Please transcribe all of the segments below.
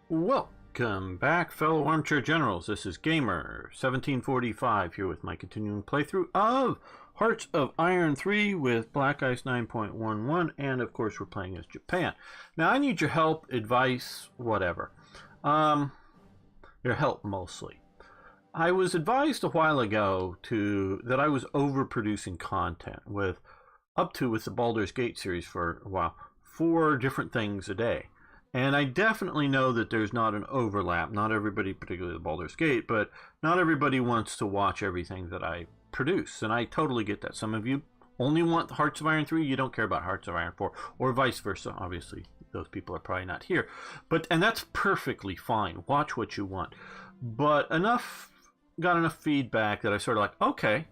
Welcome back, fellow armchair generals. This is Gamer 1745 here with my continuing playthrough of Hearts of Iron 3 with Black Ice 9.11, and of course we're playing as Japan. Now I need your help, advice, whatever. Your help mostly. I was advised a while ago that I was overproducing content with the Baldur's Gate series for a while, 4 different things a day. And I definitely know that there's not an overlap. Not everybody, particularly the Baldur's Gate, but not everybody wants to watch everything that I produce. And I totally get that. Some of you only want Hearts of Iron 3. You don't care about Hearts of Iron 4, or vice versa. Obviously, those people are probably not here. And that's perfectly fine. Watch what you want. But got enough feedback that I sort of like, okay,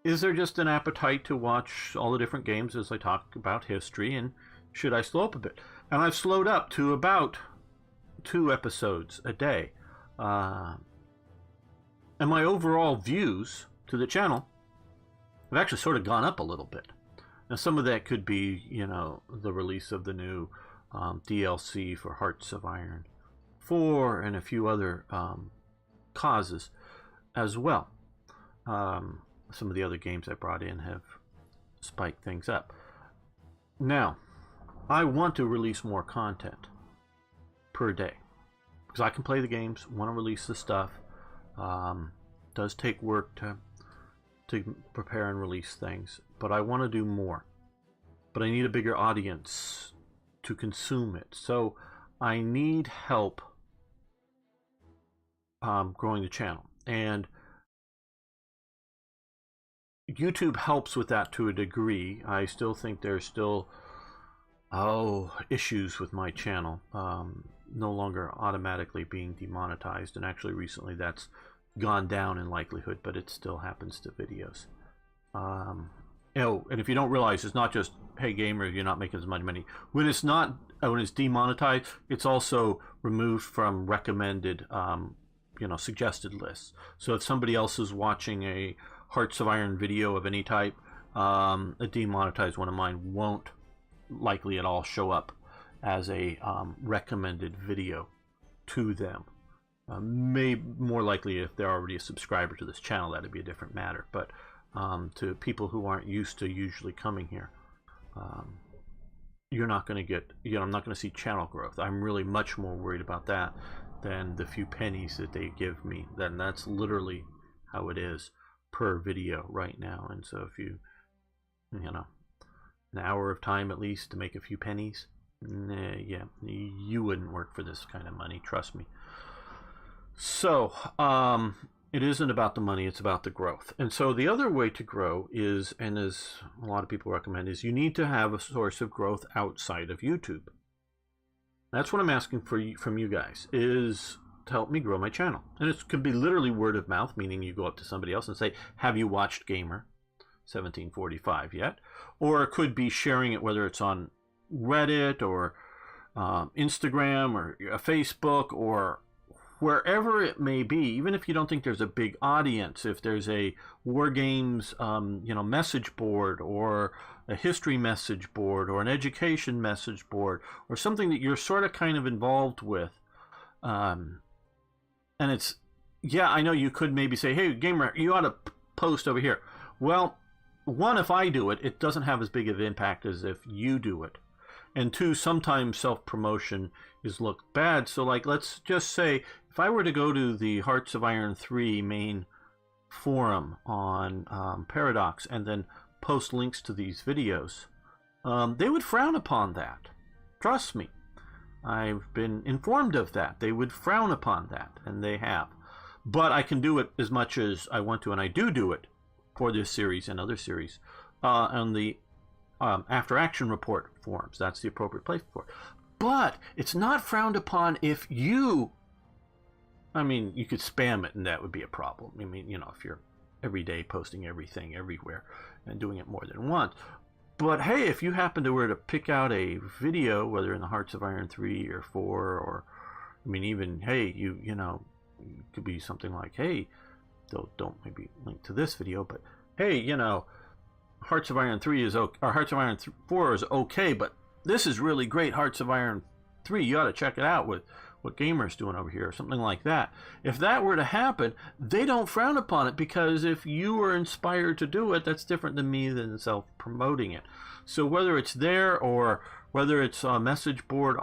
is there just an appetite to watch all the different games as I talk about history, and should I slow up a bit? And I've slowed up to about 2 episodes a day. And my overall views to the channel have actually sort of gone up a little bit. Now some of that could be, the release of the new DLC for Hearts of Iron 4 and a few other causes as well. Some of the other games I brought in have spiked things up. Now, I want to release more content per day because I can play the games, want to release the stuff. Does take work to prepare and release things, but I want to do more. But I need a bigger audience to consume it, so I need help growing the channel, and YouTube helps with that to a degree. I still think there's still issues with my channel, no longer automatically being demonetized, and actually recently that's gone down in likelihood, but it still happens to videos. And if you don't realize, it's not just, hey gamer, you're not making as much money. When it's demonetized, it's also removed from recommended suggested lists. So if somebody else is watching a Hearts of Iron video of any type, a demonetized one of mine won't likely at all show up as a recommended video to them. More likely if they're already a subscriber to this channel, that'd be a different matter. But to people who aren't used to usually coming here, you're not going to get, I'm not going to see channel growth. I'm really much more worried about that than the few pennies that they give me. Then that's literally how it is per video right now. And so if you an hour of time at least to make a few pennies, yeah, you wouldn't work for this kind of money, trust me. So it isn't about the money, it's about the growth. And so the other way to grow is, and as a lot of people recommend, is you need to have a source of growth outside of YouTube. That's what I'm asking from you guys, is to help me grow my channel. And it could be literally word of mouth, meaning you go up to somebody else and say, have you watched Gamer 1745 yet? Or it could be sharing it, whether it's on Reddit or Instagram or Facebook or wherever it may be. Even if you don't think there's a big audience, if there's a War Games message board, or a history message board, or an education message board, or something that you're sort of kind of involved with, and it's, yeah, I know you could maybe say, hey gamer, you ought to post over here. Well, one, if I do it, it doesn't have as big of an impact as if you do it. And 2, sometimes self-promotion is looked bad. So like, let's just say if I were to go to the Hearts of Iron 3 main forum on Paradox and then post links to these videos, they would frown upon that. Trust me. I've been informed of that. They would frown upon that, and they have. But I can do it as much as I want to, and I do it for this series and other series on the After Action Report forums. That's the appropriate place for it. But it's not frowned upon if you, you could spam it and that would be a problem. If you're every day posting everything everywhere and doing it more than once. But hey, if you happen to pick out a video, whether in the Hearts of Iron 3 or 4, or even, hey, it could be something like, hey, don't maybe link to this video, but hey, Hearts of Iron 3 is okay, or Hearts of Iron 4 is okay, but this is really great Hearts of Iron 3, you ought to check it out with what Gamer's doing over here, or something like that. If that were to happen, they don't frown upon it, because if you were inspired to do it, that's different than me than self-promoting it. So whether it's there or whether it's a message board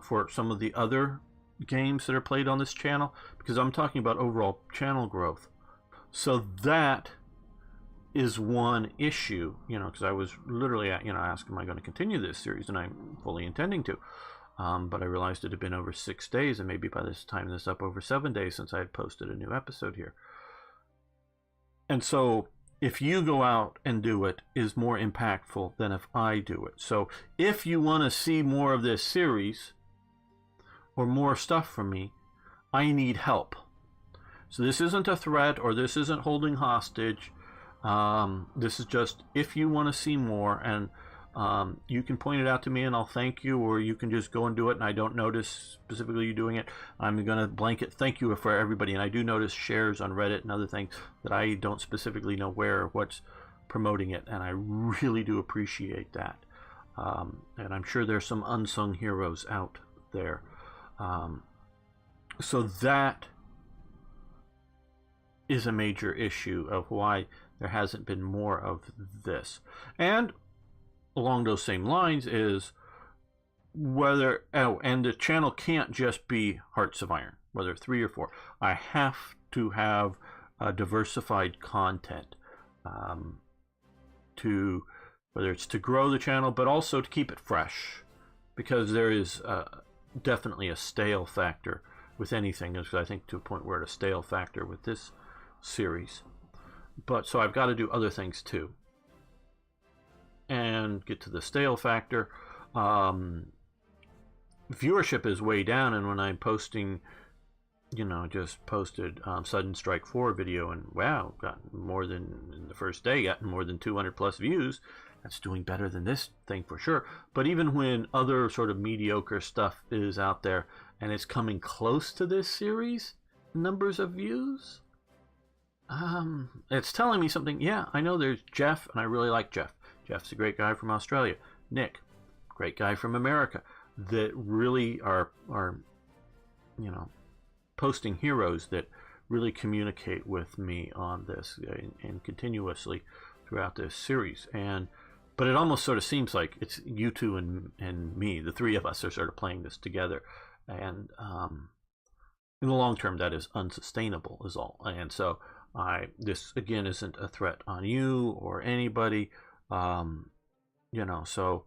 for some of the other games that are played on this channel, because I'm talking about overall channel growth. So that is one issue, because I was literally, asked, am I going to continue this series? And I'm fully intending to. But I realized it had been over 6 days, and maybe by this time this up over 7 days since I had posted a new episode here. And so if you go out and do it is more impactful than if I do it. So if you want to see more of this series or more stuff from me, I need help. So this isn't a threat, or this isn't holding hostage. This is just, if you want to see more, and you can point it out to me and I'll thank you, or you can just go and do it and I don't notice specifically you doing it. I'm going to blanket thank you for everybody, and I do notice shares on Reddit and other things that I don't specifically know where or what's promoting it, and I really do appreciate that. And I'm sure there's some unsung heroes out there. So that is a major issue of why there hasn't been more of this. And along those same lines is whether, and the channel can't just be Hearts of Iron, whether 3 or 4. I have to have diversified content, to, whether it's to grow the channel, but also to keep it fresh, because there is definitely a stale factor with anything. I think to a point we're at a stale factor with this series. But so I've got to do other things too, and get to the stale factor. Viewership is way down, and when I'm posting, just posted Sudden Strike 4 video, and wow, got more than, in the first day, gotten more than 200 plus views. That's doing better than this thing for sure. But even when other sort of mediocre stuff is out there and it's coming close to this series numbers of views, it's telling me something. Yeah, I know there's Jeff, and I really like Jeff. Jeff's a great guy from Australia. Nick, great guy from America, that really are posting heroes that really communicate with me on this and continuously throughout this series. But it almost sort of seems like it's you two and me, the three of us, are sort of playing this together. And in the long term, that is unsustainable, is all. And so this again isn't a threat on you or anybody, so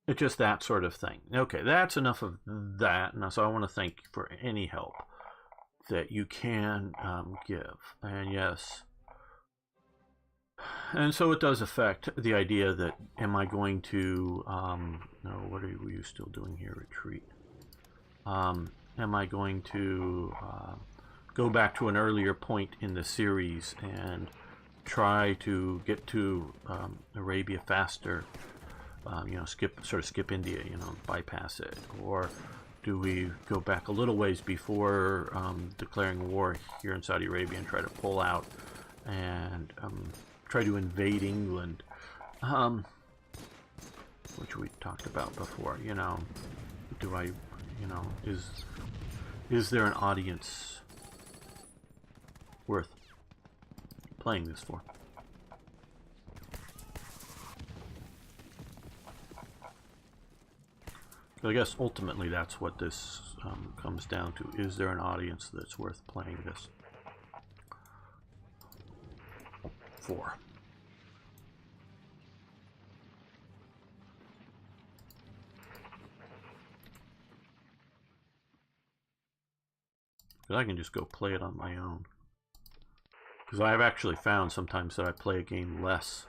it's just that sort of thing. Okay, that's enough of that. Now, so I want to thank you for any help that you can give. And yes, and so it does affect the idea that, am I going to, no, what are you still doing here, retreat? Am I going to go back to an earlier point in the series and try to get to Arabia faster, skip India, bypass it? Or do we go back a little ways before declaring war here in Saudi Arabia and try to pull out and try to invade England, which we talked about before? Do I, is there an audience worth playing this for? I guess ultimately that's what this comes down to. Is there an audience that's worth playing this for? Because I can just go play it on my own. Because I've actually found sometimes that I play a game less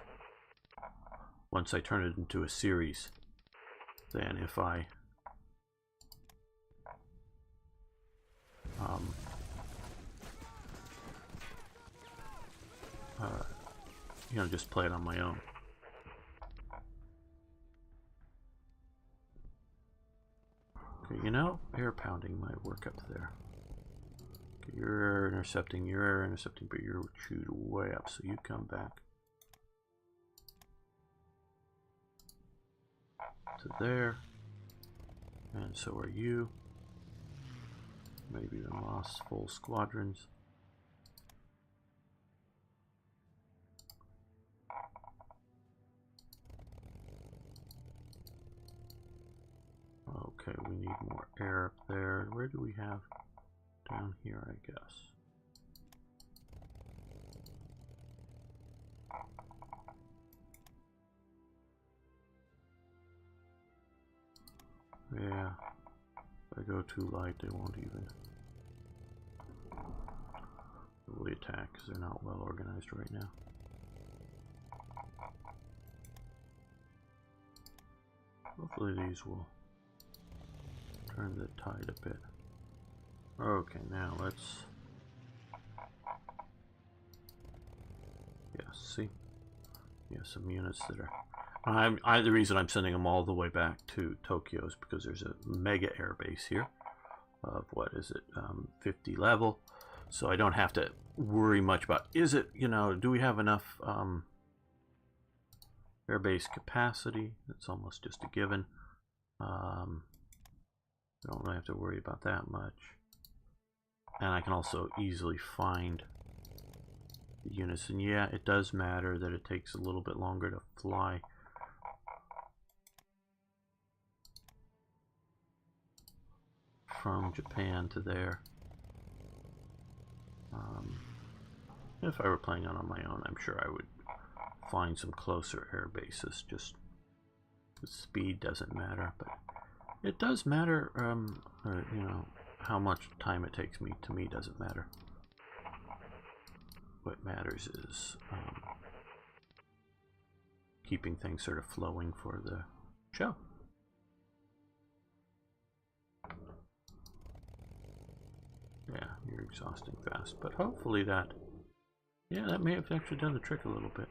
once I turn it into a series than if I just play it on my own. Okay, air pounding might work up there. Okay, you're intercepting, but you're chewed way up, so you come back to there. And so are you. Maybe even lost full squadrons. Okay, we need more air up there. Where do we have? Down here, I guess. Yeah, if I go too light, they won't even really attack because they're not well organized right now. Hopefully these will turn the tide a bit. Okay, now let's... Yeah, see? Yeah, some units that are... the reason I'm sending them all the way back to Tokyo is because there's a mega air base here of, what is it, 50 level. So I don't have to worry much about, is it, you know, do we have enough air base capacity? That's almost just a given. Don't really have to worry about that much. And I can also easily find the units. And yeah, it does matter that it takes a little bit longer to fly. From Japan to there. If I were playing on my own, I'm sure I would find some closer air bases. Just the speed doesn't matter, but it does matter. You know, how much time it takes me. To me, doesn't matter. What matters is keeping things sort of flowing for the show. Yeah, you're exhausting fast, but hopefully that, yeah, that may have actually done the trick a little bit.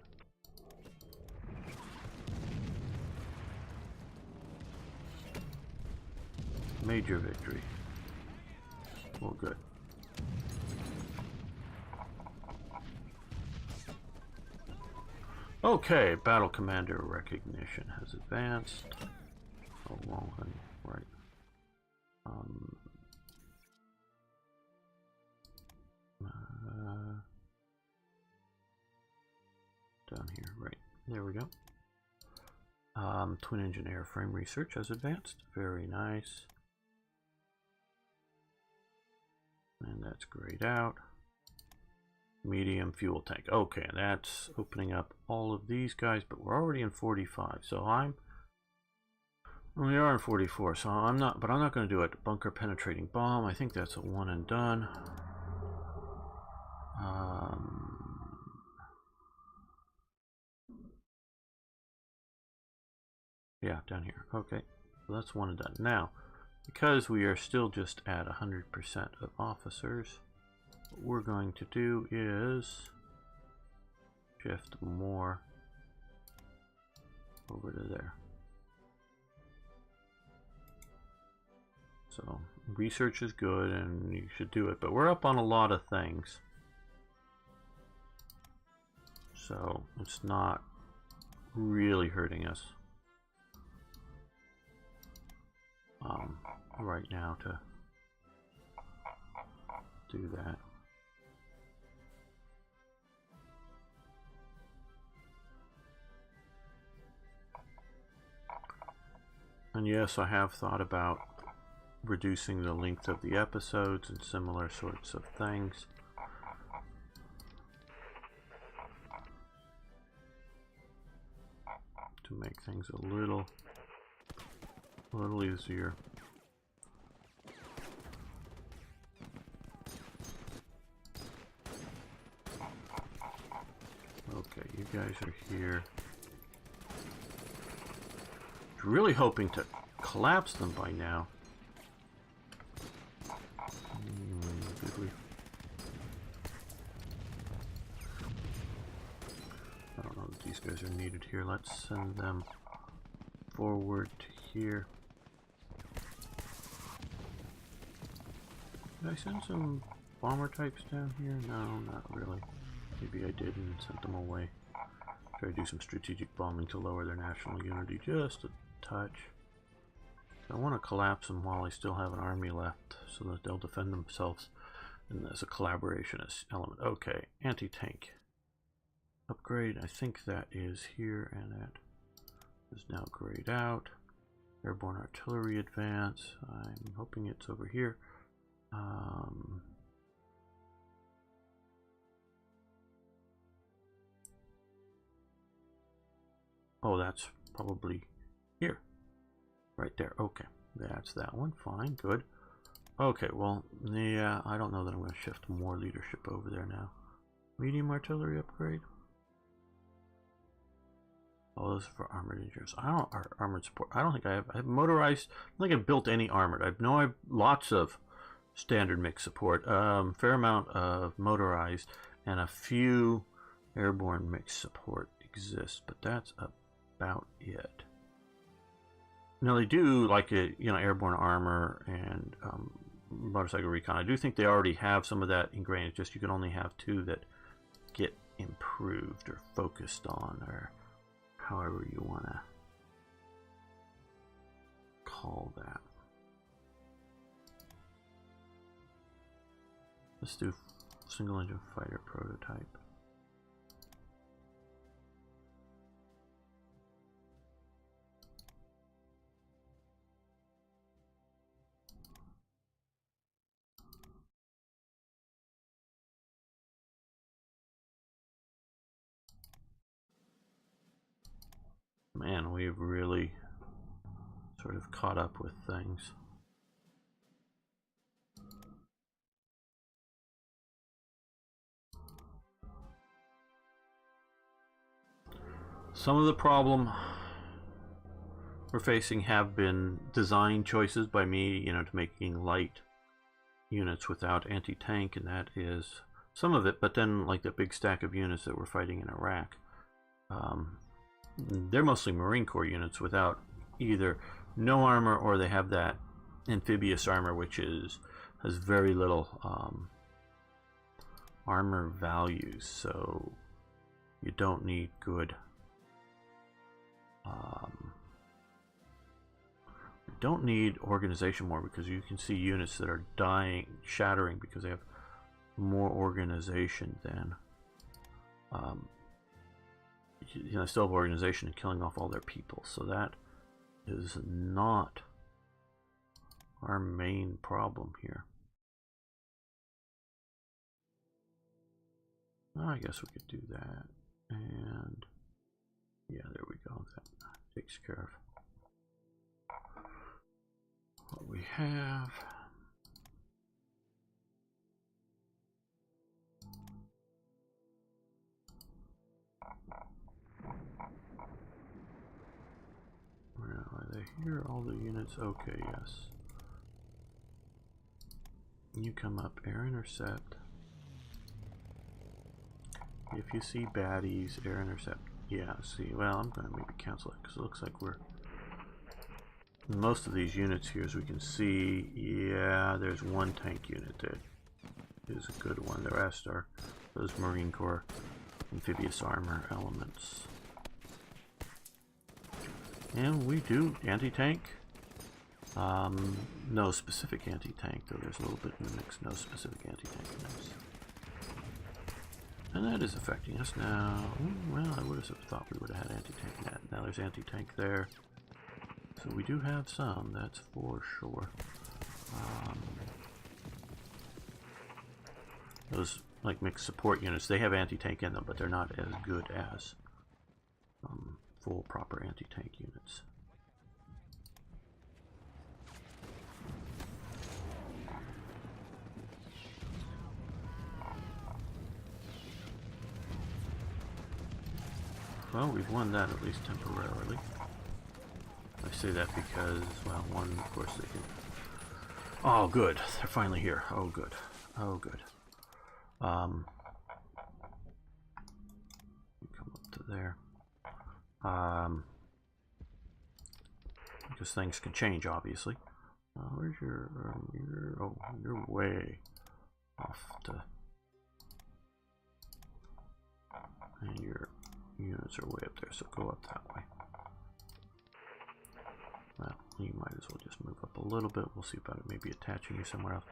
Major victory. Well, good. Okay, battle commander recognition has advanced. Oh, well, right. Down here, right. There we go. Twin engine airframe research has advanced. Very nice. And that's grayed out. Medium fuel tank. Okay, that's opening up all of these guys, but we're already in 45. So we are in 44, so I'm not going to do it. Bunker penetrating bomb. I think that's a one and done. Yeah, down here. Okay, so that's one and done. Now, because we are still just at 100% of officers, what we're going to do is shift more over to there. So research is good and you should do it, but we're up on a lot of things. So it's not really hurting us right now to do that. And yes, I have thought about reducing the length of the episodes and similar sorts of things. To make things a little easier. Okay, you guys are here. Really hoping to collapse them by now. I don't know that these guys are needed here. Let's send them forward to here. Did I send some bomber types down here? No, not really. Maybe I did and sent them away. Try to do some strategic bombing to lower their national unity just a touch. I want to collapse them while I still have an army left so that they'll defend themselves. And there's a collaborationist element. Okay, anti-tank upgrade. I think that is here, and that is now grayed out. Airborne artillery advance. I'm hoping it's over here. Oh, that's probably here. Right there. Okay. That's that one. Fine. Good. Okay. Well, yeah, I don't know that I'm going to shift more leadership over there now. Medium artillery upgrade. Oh, those are for armored engineers. I don't armored support. I don't think I have motorized. I don't think I've built any armored. I know I've lots of standard mix support. Fair amount of motorized, and a few airborne mix support exists, but that's about it. Now they do like a airborne armor and motorcycle recon. I do think they already have some of that ingrained. It's just you can only have 2 that get improved or focused on, or however you want to call that. Let's do single engine fighter prototype. Man, we've really sort of caught up with things. Some of the problem we're facing have been design choices by me, to making light units without anti-tank, and that is some of it. But then, like the big stack of units that we're fighting in Iraq, they're mostly Marine Corps units without either no armor, or they have that amphibious armor, which has very little armor values. So you don't need good. You don't need organization more, because you can see units that are dying, shattering, because they have more organization than still have organization and killing off all their people. So that is not our main problem here. I guess we could do that, and yeah, there we go. That takes care of what we have. Where are they? Here, all the units. Okay, yes. You come up, air intercept. If you see baddies, air intercept. Yeah, see, well, I'm going to maybe cancel it, because it looks like we're... Most of these units here, as we can see, yeah, there's one tank unit that is a good one. The rest are those Marine Corps amphibious armor elements. And we do anti-tank. No specific anti-tank, though there's a little bit in the mix. No specific anti-tank in this. And that is affecting us now. Well, I would have thought we would have had anti-tank. Now there's anti-tank there. So we do have some, that's for sure. Those like mixed support units, they have anti-tank in them, but they're not as good as full proper anti-tank units. Well, we've won that at least temporarily. I say that because, well, one, of course, they can... Oh, good. They're finally here. Oh, good. Oh, good. Come up to there. Because things can change, obviously. Where's your... oh, you're way off to... And your units are way up there, so go up that way. Well, you might as well just move up a little bit. We'll see about it maybe attaching you somewhere else.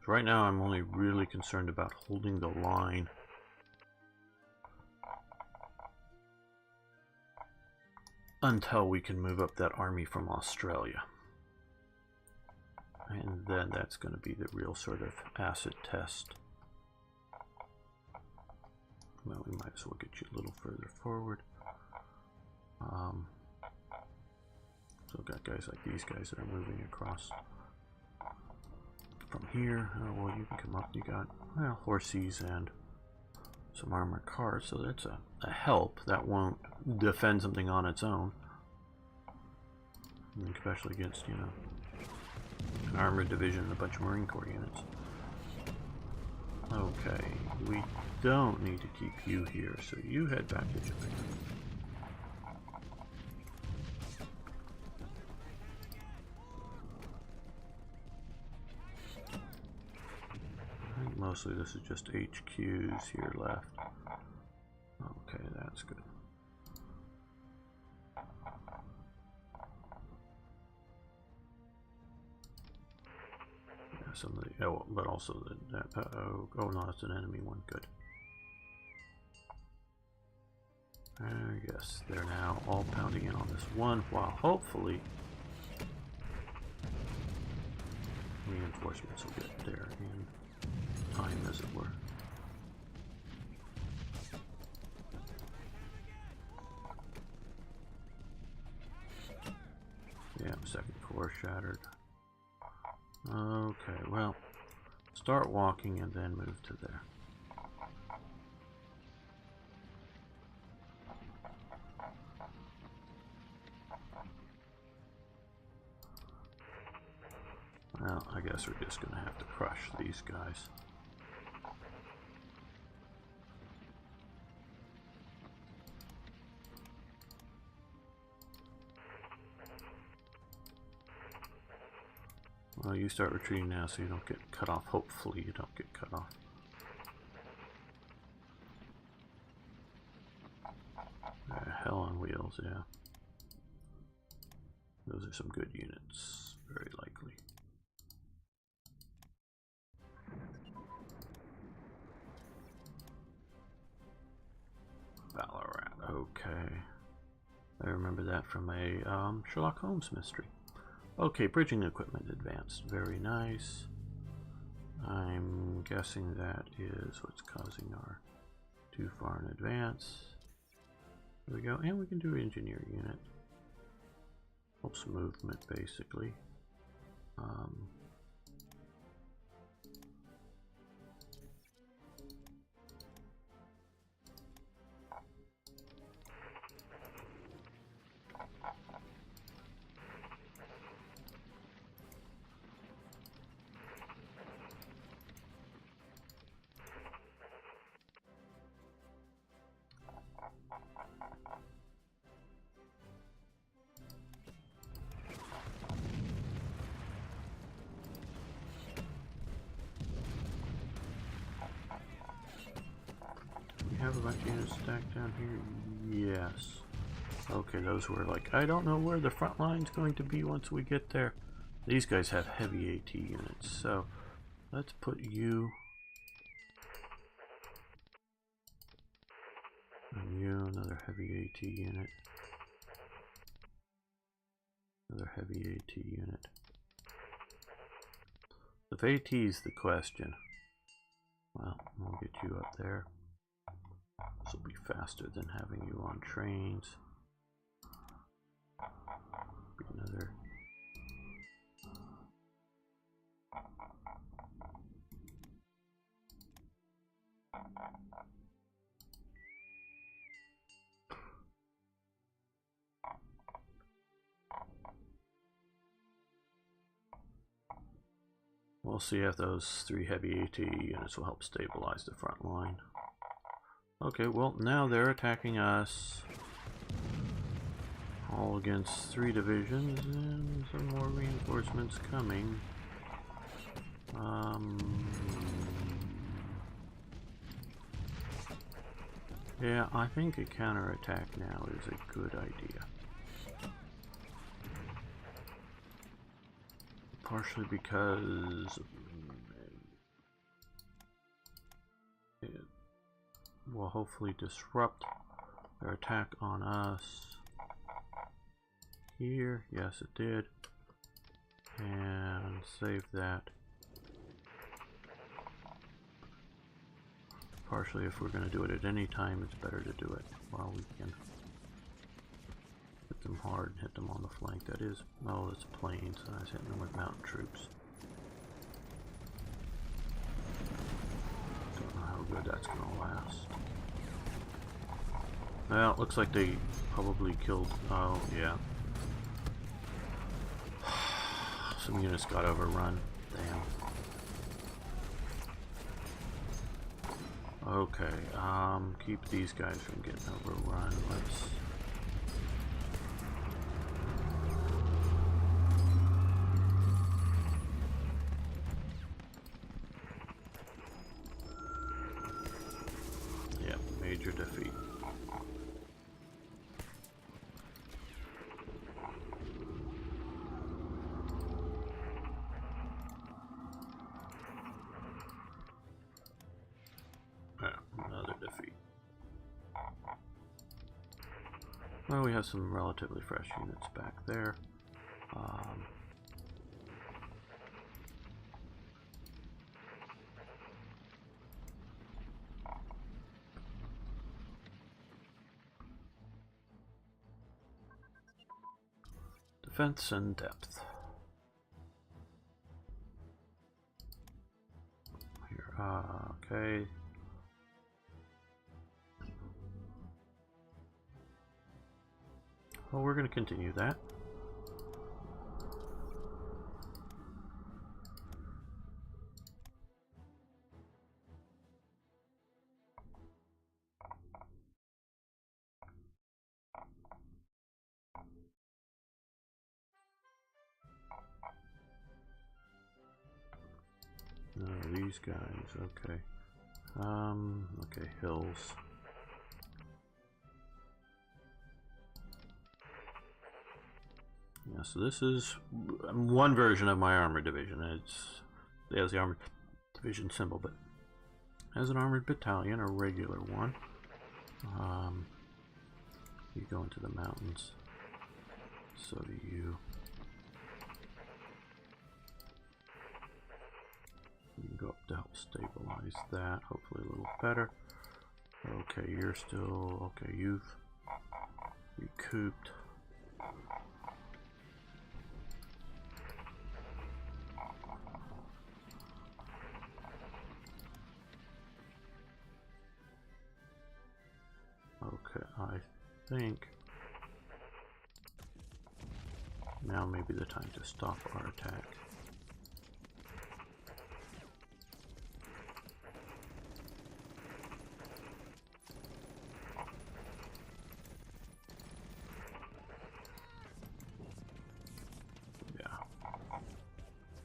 Right now, I'm only really concerned about holding the line until we can move up that army from Australia. And then that's going to be the real sort of acid test. Well, we might as well get you a little further forward. So we've got guys like these guys that are moving across from here. Oh, well, you can come up. You got, well, horses and some armored cars, so that's a help. That won't defend something on its own, especially against, you know, an armored division and a bunch of Marine Corps units. Okay, we don't need to keep you here, so you head back to Japan. I think mostly this is just HQs here left. Okay, that's good. Yeah, some of the, oh, but also that, oh no, that's an enemy one, good. Yes, they're now all pounding in on this one, while hopefully reinforcements will get there in time, as it were. Yeah, second core shattered. Okay, well, start walking and then move to there. Well, I guess we're just going to have to crush these guys. Well, you start retreating now so you don't get cut off. Hopefully you don't get cut off. Hell on wheels, yeah. Those are some good units, very likely. Ballarat, okay. I remember that from a Sherlock Holmes mystery. Okay, bridging equipment advanced, very nice. I'm guessing that is what's causing our too far in advance. There we go, and we can do engineer unit. Helps movement, basically. Have a bunch of units stacked down here? Yes. Okay, those were like, I don't know where the front line's going to be once we get there. These guys have heavy AT units, so let's put you and you, another heavy AT unit. Another heavy AT unit. If AT is the question, well, we'll get you up there. This will be faster than having you on trains. Be another. see if those 3 heavy AT units will help stabilize the front line. Okay, well, now they're attacking us. All against 3 divisions, and some more reinforcements coming. Yeah, I think a counterattack now is a good idea. Partially because it will hopefully disrupt their attack on us. Here, yes it did, and save that. Partially, if we're going to do it at any time, it's better to do it while we can hit them hard and hit them on the flank. That is, oh, it's planes, and I was hitting them with mountain troops. Don't know how good that's going to last. Well, it looks like they probably killed, oh yeah. Some units got overrun. Damn. Okay, keep these guys from getting overrun. Let's... Yeah, major defeat. Another defeat. Well, we have some relatively fresh units back there. Defense and depth. Here, okay. Well, we're going to continue that. No, these guys, okay. Okay, hills. Yeah, so this is one version of my armored division. It has the armored division symbol, but as an armored battalion, a regular one. You go into the mountains. So do you. You can go up to help stabilize that. Hopefully a little better. Okay, you're still okay. You've recouped. Okay, I think now may be the time to stop our attack. Yeah.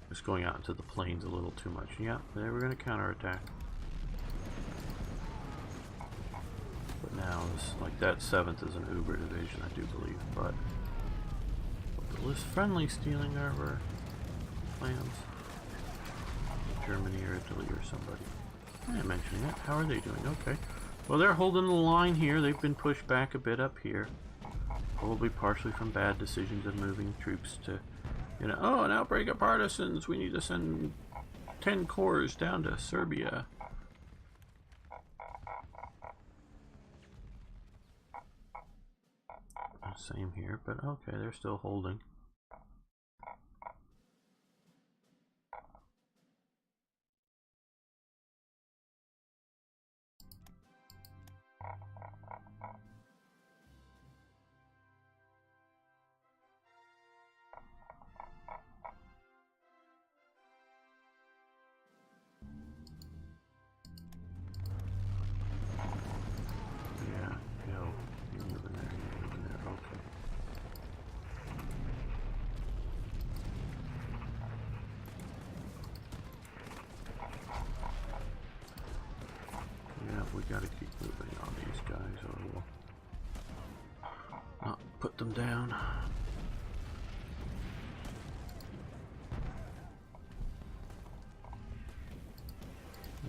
Just going out into the plains a little too much. Yeah, they were going to counterattack. Now, like that 7th is an Uber division, I do believe, but was friendly stealing our plans? Germany or Italy or somebody. I am mentioning it. How are they doing? Okay. Well, they're holding the line here. They've been pushed back a bit up here. Probably partially from bad decisions of moving troops to, you know, oh, an outbreak of partisans. We need to send 10 corps down to Serbia. Same here, but okay, they're still holding. them down.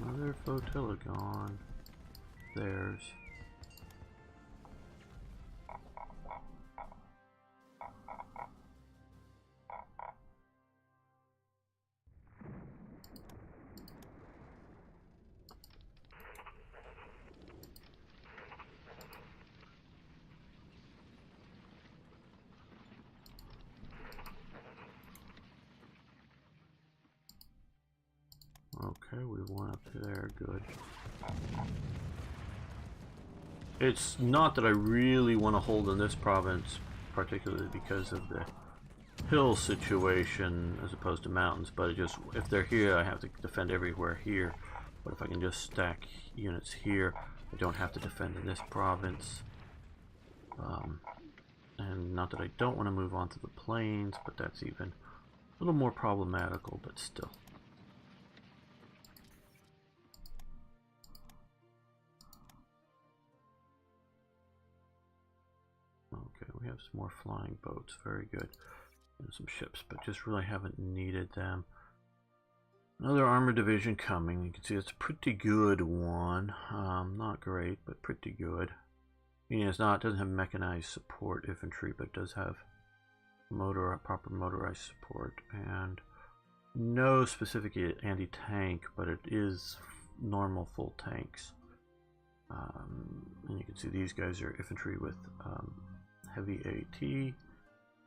Another flotilla gone. Theirs. Okay, we went up to there, good. It's not that I really want to hold in this province, particularly because of the hill situation as opposed to mountains, but it just, if they're here, I have to defend everywhere here. But if I can just stack units here, I don't have to defend in this province. And not that I don't want to move on to the plains, but that's even a little more problematical, but still. Okay, we have some more flying boats, very good. And some ships, but just really haven't needed them. Another armor division coming. You can see it's a pretty good one. Not great, but pretty good. Meaning it doesn't have mechanized support infantry, but it does have proper motorized support, and no specific anti-tank, but it is normal full tanks. And you can see these guys are infantry with heavy AT,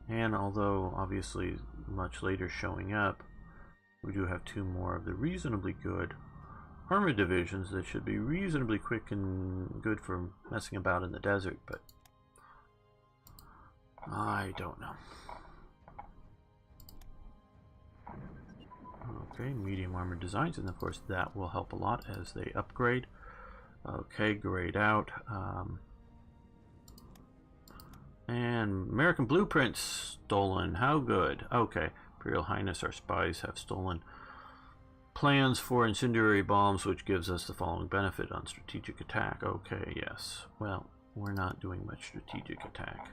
and although obviously much later showing up, we do have two more of the reasonably good armored divisions that should be reasonably quick and good for messing about in the desert, but I don't know. Okay, medium armored designs, and of course that will help a lot as they upgrade. Okay, grayed out. And American blueprints stolen. How good. Okay, Imperial Highness, our spies have stolen plans for incendiary bombs, which gives us the following benefit on strategic attack. Okay, yes. Well, we're not doing much strategic attack.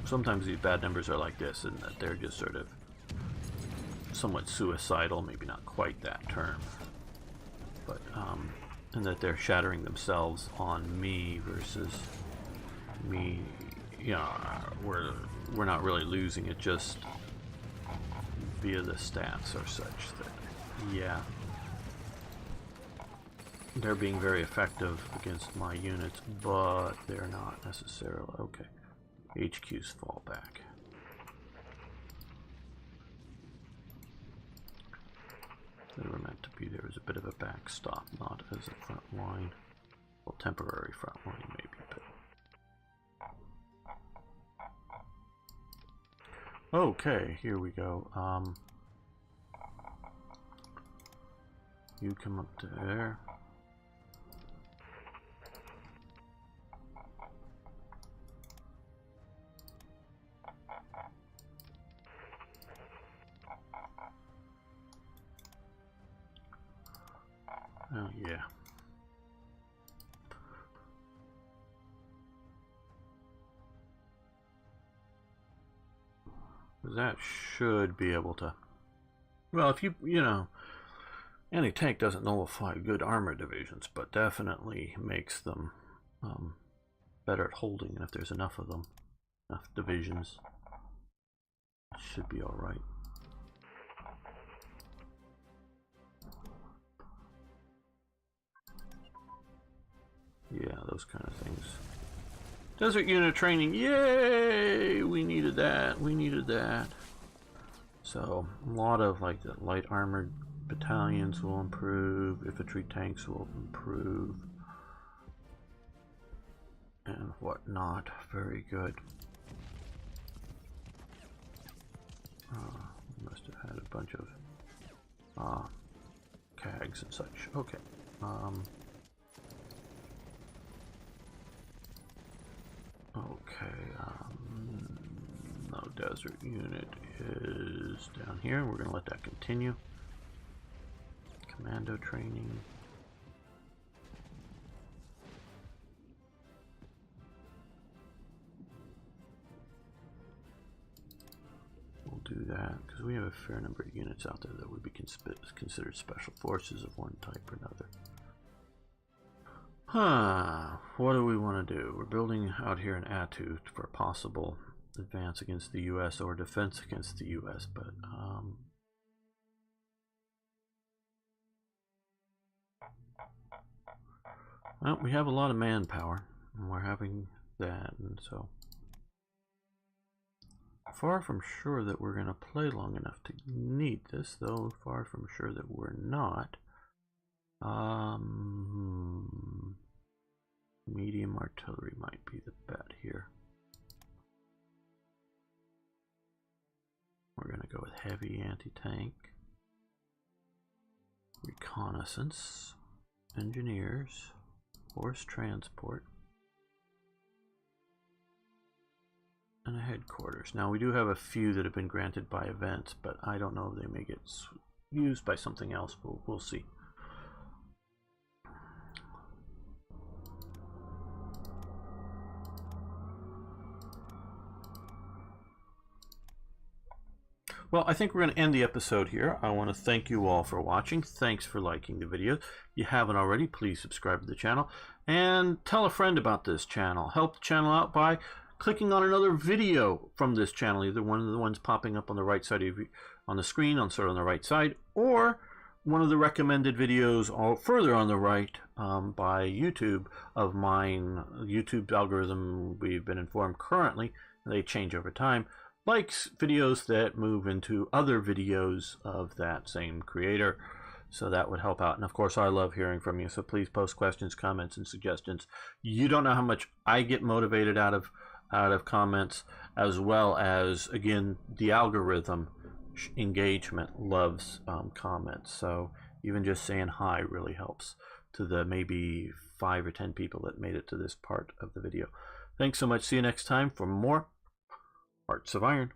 Sometimes these bad numbers are like this, and that they're just sort of somewhat suicidal, maybe not quite that term, but and that they're shattering themselves on me versus me. You know, we're not really losing it, just via the stats or such that, yeah, they're being very effective against my units, but they're not necessarily. Okay, HQs fall back. They were meant to be there as a bit of a backstop, not as a front line. Well, temporary front line maybe, but okay, here we go. You come up to there. Oh, yeah. That should be able to... Well, if you know, anti-tank doesn't nullify good armor divisions, but definitely makes them better at holding, and if there's enough of them, enough divisions, it should be alright. Yeah, those kind of things. Desert unit training, yay! We needed that, we needed that. So, a lot of like the light armored battalions will improve, infantry tanks will improve, and whatnot. Very good. We must have had a bunch of CAGs and such. Okay. Okay, no, desert unit is down here. We're going to let that continue. Commando training. We'll do that because we have a fair number of units out there that would be considered special forces of one type or another. What do we want to do? We're building out here in Atu for a possible advance against the U.S. or defense against the U.S., but well, we have a lot of manpower, and we're having that, and so far from sure that we're going to play long enough to need this, though far from sure that we're not. Medium artillery might be the bet here. We're going to go with heavy anti-tank, reconnaissance, engineers, force transport, and a headquarters. Now we do have a few that have been granted by events, but I don't know if they may get used by something else. We'll see. Well, I think we're going to end the episode here. I want to thank you all for watching. Thanks for liking the video. If you haven't already, please subscribe to the channel and tell a friend about this channel. Help the channel out by clicking on another video from this channel, either one of the ones popping up on the right side of you, on the screen, on the right side, or one of the recommended videos all further on the right by YouTube of mine. YouTube's algorithm, we've been informed currently, they change over time, likes videos that move into other videos of that same creator, so that would help out. And of course, I love hearing from you, so please post questions, comments, and suggestions. You don't know how much I get motivated out of comments, as well as, again, the algorithm engagement loves comments, so even just saying hi really helps to the maybe 5 or 10 people that made it to this part of the video. Thanks so much. See you next time for more Hearts of Iron.